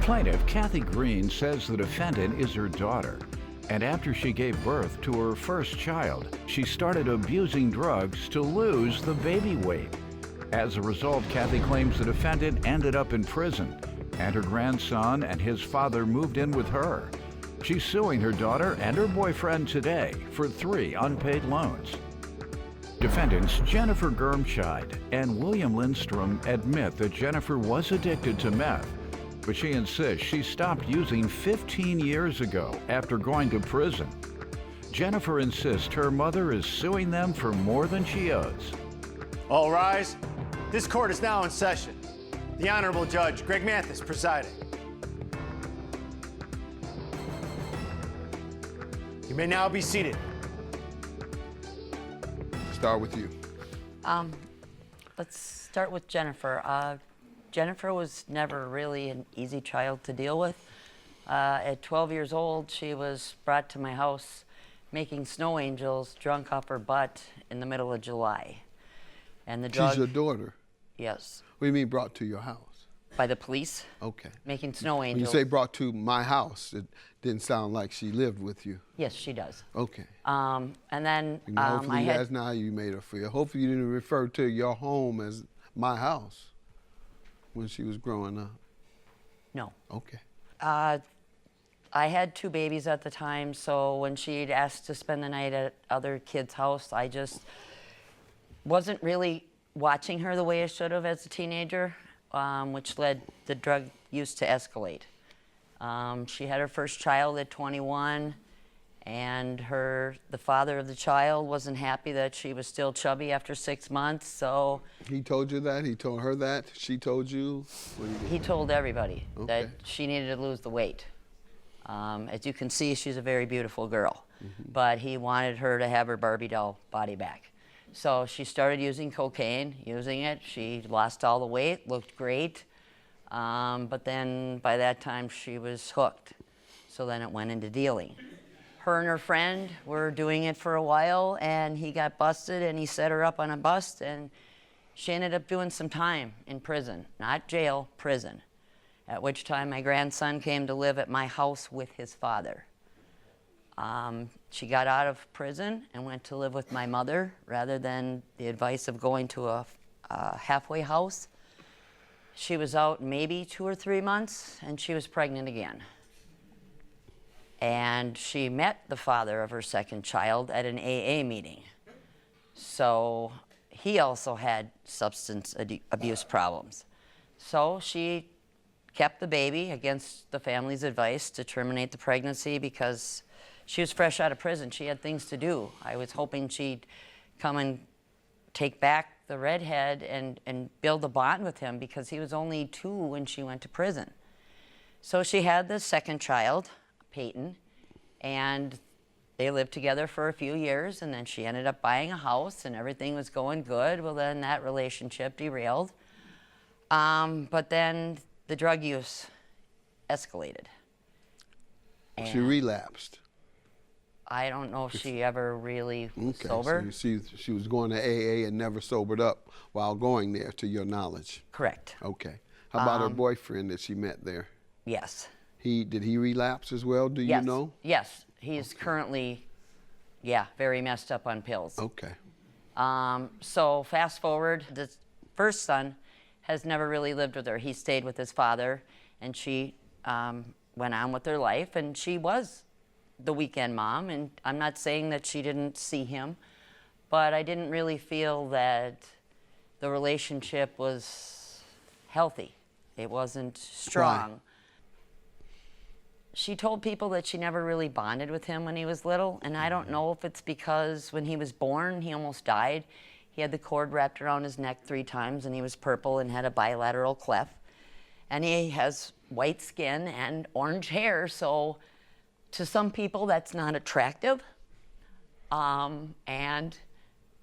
plaintiff, Kathy Green, says the defendant is her daughter. And after she gave birth to her first child, she started abusing drugs to lose the baby weight. As a result, Kathy claims the defendant ended up in prison, and her grandson and his father moved in with her. She's suing her daughter and her boyfriend today for 3 unpaid loans. Defendants Jennifer Germscheid and William Lindstrom admit that Jennifer was addicted to meth, but she insists she stopped using 15 years ago after going to prison. Jennifer insists her mother is suing them for more than she owes. All rise. This court is now in session. The Honorable Judge Greg Mathis presiding. You may now be seated. Start with you. Let's start with Jennifer. Jennifer was never really an easy child to deal with. At 12 years old, she was brought to my house making snow angels drunk off her butt in the middle of July. And the drug... She's your daughter? Yes. What do you mean brought to your house? By the police. Okay. Making snow angels. When you say brought to my house, it didn't sound like she lived with you. Yes, she does. Okay. And then hopefully that's not how you made her feel. Hopefully you didn't refer to your home as my house when she was growing up. No. Okay. I had 2 babies at the time, so when she'd asked to spend the night at other kids' house, I just wasn't really watching her the way I should have as a teenager, which led the drug use to escalate. She had her first child at 21, and the father of the child wasn't happy that she was still chubby after 6 months, so... He told you that? He told her that? She told you? He told everybody Okay. that she needed to lose the weight. As you can see, she's a very beautiful girl, but he wanted her to have her Barbie doll body back. So she started using cocaine, using it. She lost all the weight, looked great, but then by that time she was hooked. So then it went into dealing. Her and her friend were doing it for a while, and he got busted, and he set her up on a bus, and she ended up doing some time in prison. Not jail, prison. At which time my grandson came to live at my house with his father. She got out of prison and went to live with my mother rather than the advice of going to a halfway house. She was out maybe 2 or 3 months, and she was pregnant again. And she met the father of her second child at an AA meeting. So he also had substance abuse problems. So she kept the baby against the family's advice to terminate the pregnancy because she was fresh out of prison. She had things to do. I was hoping she'd come and take back the redhead and build a bond with him because he was only 2 when she went to prison. So she had the second child, Peyton, and they lived together for a few years, and then she ended up buying a house and everything was going good. Well, then that relationship derailed. But then the drug use escalated. She relapsed. I don't know if she ever really was Okay, sober. so she was going to AA and never sobered up while going there, to your knowledge. Correct. Okay. How about her boyfriend that she met there? Yes. Did he relapse as well? Do you know? Yes. He's currently, very messed up on pills. Okay. So fast forward, the first son has never really lived with her. He stayed with his father, and she went on with her life, and she was the weekend mom. And I'm not saying that she didn't see him, but I didn't really feel that the relationship was healthy. It wasn't strong. Why? She told people that she never really bonded with him when he was little, and I don't know if it's because when he was born, he almost died. He had the cord wrapped around his neck 3 times, and he was purple and had a bilateral cleft. And he has white skin and orange hair, so to some people that's not attractive. And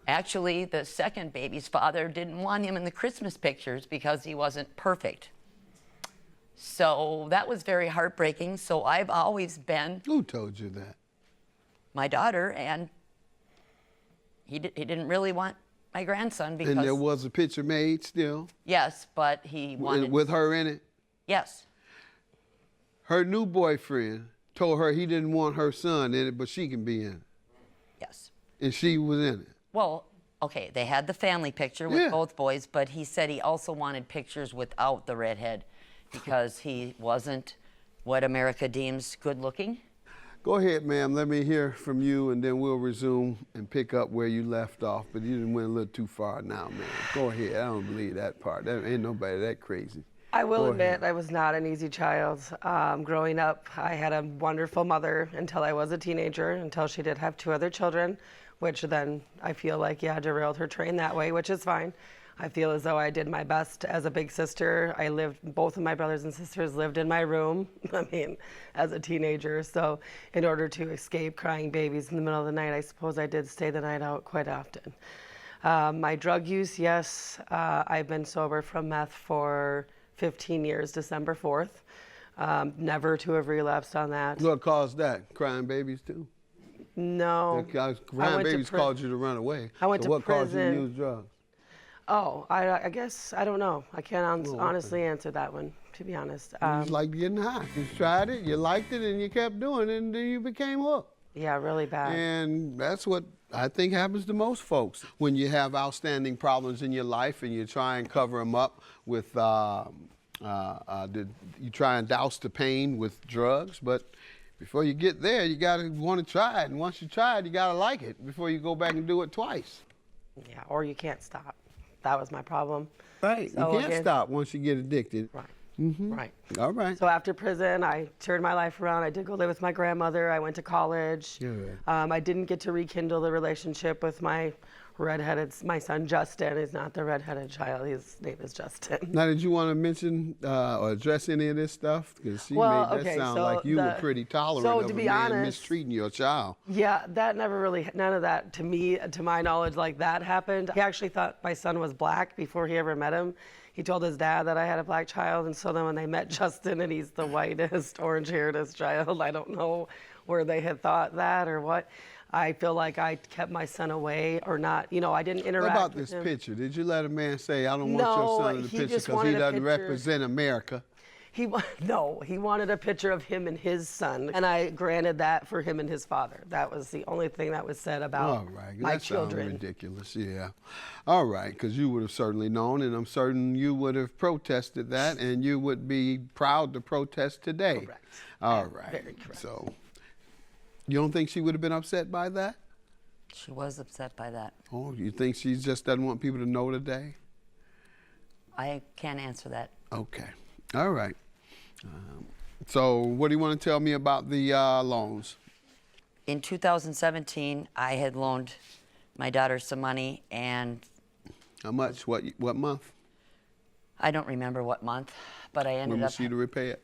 actually, the second baby's father didn't want him in the Christmas pictures because he wasn't perfect. So that was very heartbreaking. So I've always been... Who told you that? My daughter, and he didn't really want my grandson because... And there was a picture made still? Yes, but he wanted... With her in it? Yes. Her new boyfriend told her he didn't want her son in it, but she can be in it. Yes. And she was in it. Well, okay, they had the family picture with both boys, but he said he also wanted pictures without the redhead because he wasn't what America deems good looking. Go ahead, ma'am. Let me hear from you, and then we'll resume and pick up where you left off. But you didn't went a little too far now, man. Go ahead. I don't believe that part. That ain't nobody that crazy. I will admit I was not an easy child. Growing up, I had a wonderful mother until I was a teenager, until she did have 2 other children, which then I feel like, yeah, derailed her train that way, which is fine. I feel as though I did my best as a big sister. Both of my brothers and sisters lived in my room, I mean, as a teenager. So in order to escape crying babies in the middle of the night, I suppose I did stay the night out quite often. My drug use, yes, I've been sober from meth for 15 years, December 4th. Never to have relapsed on that. What caused that? Crying babies too? No. Crying babies caused you to run away. I went so to what prison. caused you to use drugs? Oh, I guess, I don't know. I can't honestly answer that one, to be honest. It's like getting high. You tried it, you liked it, and you kept doing it, and then you became hooked. Yeah, really bad. And that's what I think happens to most folks. When you have outstanding problems in your life and you try and cover them up with, you try and douse the pain with drugs, but before you get there, you gotta want to try it. And once you try it, you gotta like it before you go back and do it twice. Yeah, or you can't stop. That was my problem. Right, So you can't again, stop once you get addicted. Right. Mm-hmm. Right. All right. So after prison, I turned my life around. I did go live with my grandmother. I went to college. Good. I didn't get to rekindle the relationship with my my son Justin. He's not the redheaded child. His name is Justin. Now, did you want to mention or address any of this stuff? Because she made that sound like you were pretty tolerant of a man mistreating your child. Yeah, that never really, none of that to me, to my knowledge, like that happened. He actually thought my son was black before he ever met him. He told his dad that I had a black child, and so then when they met Justin and he's the whitest, orange-hairedest child, I don't know where they had thought that or what. I feel like I kept my son away or not, I didn't interact What about with this him. picture? Did you let a man say, I don't want your son in the picture because he doesn't represent America? No, he wanted a picture of him and his son, and I granted that for him and his father. That was the only thing that was said about my children. Sounds ridiculous, yeah. All right, because you would have certainly known, and I'm certain you would have protested that, and you would be proud to protest today. Correct. All right. Very correct. So, you don't think she would have been upset by that? She was upset by that. Oh, you think she just doesn't want people to know today? I can't answer that. Okay. All right. So what do you want to tell me about the loans? In 2017, I had loaned my daughter some money, and How much? What month? I don't remember what month, but I ended When up. was she to repay it?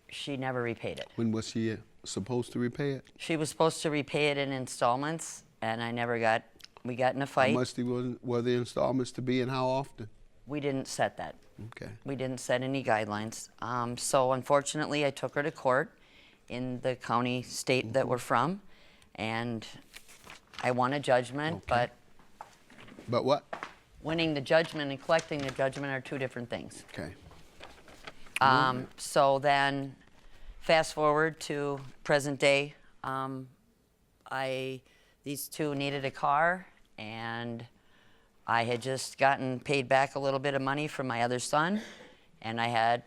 She never repaid it. When was she supposed to repay it? She was supposed to repay it in installments, and I never got. We got in a fight. How much were the installments to be, and how often? We didn't set that. Okay. We didn't set any guidelines. So unfortunately, I took her to court in the county state that we're from, and I won a judgment. Okay. But what? Winning the judgment and collecting the judgment are two different things. Okay. So then, fast forward to present day, these two needed a car, and I had just gotten paid back a little bit of money from my other son, and I had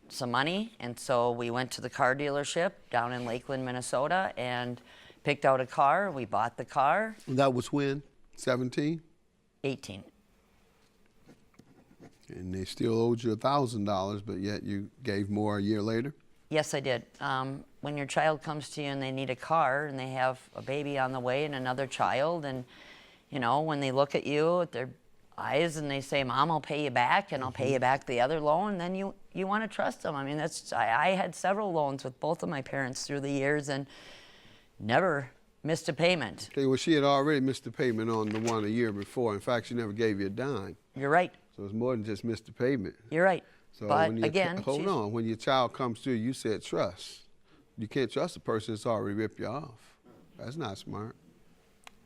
some money, and so we went to the car dealership down in Lakeland, Minnesota, and picked out a car. We bought the car. That was when? 17? 18. And they still owed you $1,000, but yet you gave more a year later? Yes, I did. When your child comes to you and they need a car and they have a baby on the way and another child, and when they look at you at their eyes and they say, Mom, I'll pay you back, and I'll pay you back the other loan, then you want to trust them. I mean, I had several loans with both of my parents through the years and never missed a payment. Okay, well, she had already missed the payment on the one a year before. In fact, she never gave you a dime. You're right. So it's more than just missed the payment. You're right. So but when again, hold on. When your child comes to you, you said trust. You can't trust a person that's already ripped you off. That's not smart.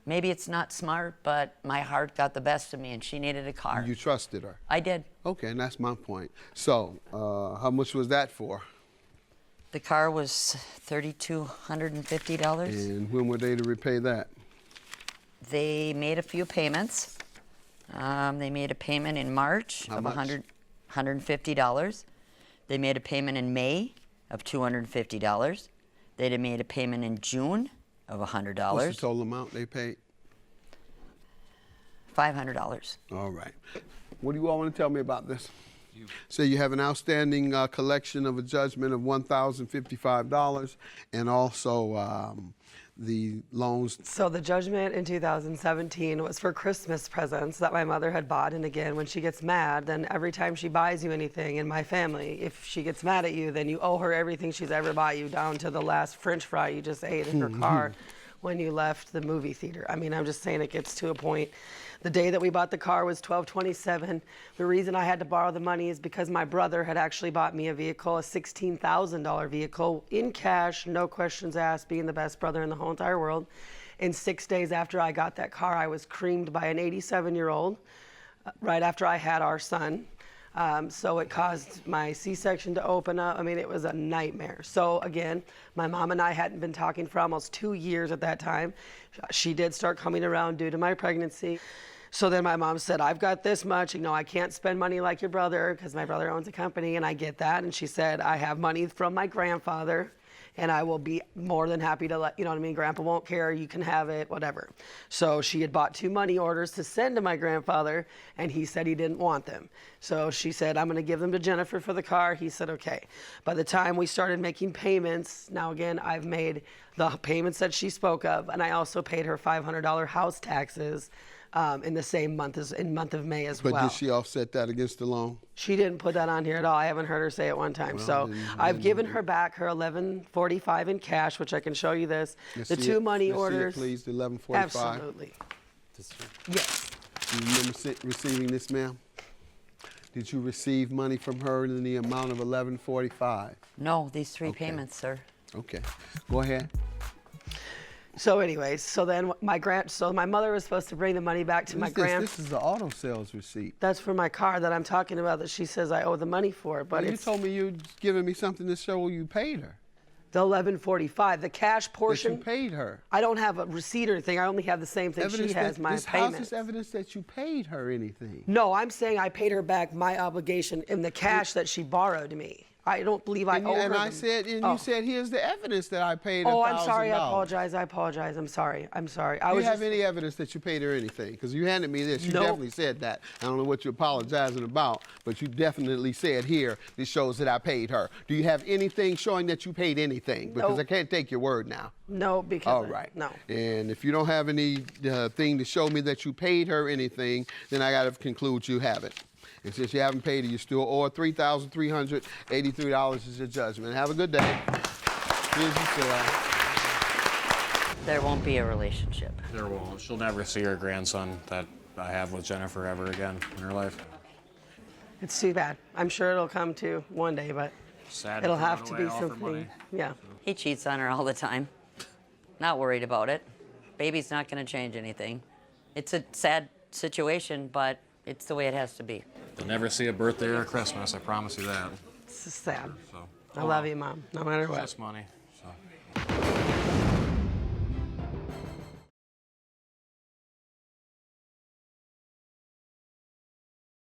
Maybe it's not smart, but my heart got the best of me, and she needed a car. You trusted her. I did. Okay, and that's my point. So how much was that for? The car was $3,250. And when were they to repay that? They made a few payments. They made a payment in March How of much? $150. They made a payment in May of $250. They made a payment in June of $100. What's the total amount they paid? $500. All right. What do you all want to tell me about this? So you have an outstanding collection of a judgment of $1,055 and also the loans. So the judgment in 2017 was for Christmas presents that my mother had bought. And again, when she gets mad, then every time she buys you anything in my family, if she gets mad at you, then you owe her everything she's ever bought you, down to the last French fry you just ate in her car when you left the movie theater. I mean, I'm just saying it gets to a point. The day that we bought the car was 12/27. The reason I had to borrow the money is because my brother had actually bought me a vehicle, a $16,000 vehicle, in cash, no questions asked, being the best brother in the whole entire world. And 6 days after I got that car, I was creamed by an 87-year-old right after I had our son. So it caused my C-section to open up. I mean, it was a nightmare. So again, my mom and I hadn't been talking for almost 2 years at that time. She did start coming around due to my pregnancy. So then my mom said, I've got this much, I can't spend money like your brother because my brother owns a company, and I get that. And she said, I have money from my grandfather, and I will be more than happy to let, Grandpa won't care, you can have it, whatever. So she had bought 2 money orders to send to my grandfather, and he said he didn't want them. So she said, I'm gonna give them to Jennifer for the car. He said, okay. By the time we started making payments, now again, I've made the payments that she spoke of, and I also paid her $500 house taxes in the same month of May as well. But did she offset that against the loan? She didn't put that on here at all. I haven't heard her say it one time. Well, so then I've given her back her $11.45 in cash, which I can show you this. The 2 money orders. Please, the $11.45. Absolutely. Yes. Do you remember receiving this, ma'am? Did you receive money from her in the amount of $11.45? No, these 3 Okay. payments, sir. Okay. Go ahead. So anyways, so then my mother was supposed to bring the money back to my grand. This is the auto sales receipt. That's for my car that I'm talking about that she says I owe the money for. But Well, you it's told me you giving me something to show you paid her. the $11.45, the cash That portion. you paid her. I don't have a receipt or anything. I only have the same thing she has, my this house payments. is evidence that you paid her anything. No, I'm saying I paid her back my obligation in the cash that she borrowed me. I don't believe I owe her. And I them. said, and Oh. you said, here's the evidence that I paid Oh, $1,000. I'm sorry. I apologize. I'm sorry. Do you have any evidence that you paid her anything? Because you handed me this. You Nope. definitely said that. I don't know what you're apologizing about, but you definitely said here, this shows that I paid her. Do you have anything showing that you paid anything? Because Nope. I can't take your word now. No, because All right. no. And if you don't have any thing to show me that you paid her anything, then I got to conclude you haven't. And since you haven't paid it, you still owe her $3,383 as your judgment. Have a good day. Here's your sale. There won't be a relationship. There won't. She'll never see her grandson that I have with Jennifer ever again in her life. It's too bad. I'm sure it'll come to one day, but Sad it'll to have run to away be off her something. money. Yeah. He cheats on her all the time. Not worried about it. Baby's not going to change anything. It's a sad situation, but it's the way it has to be. They'll never see a birthday or a Christmas, I promise you that. It's just sad. So, I love you, Mom, no matter what. Just money.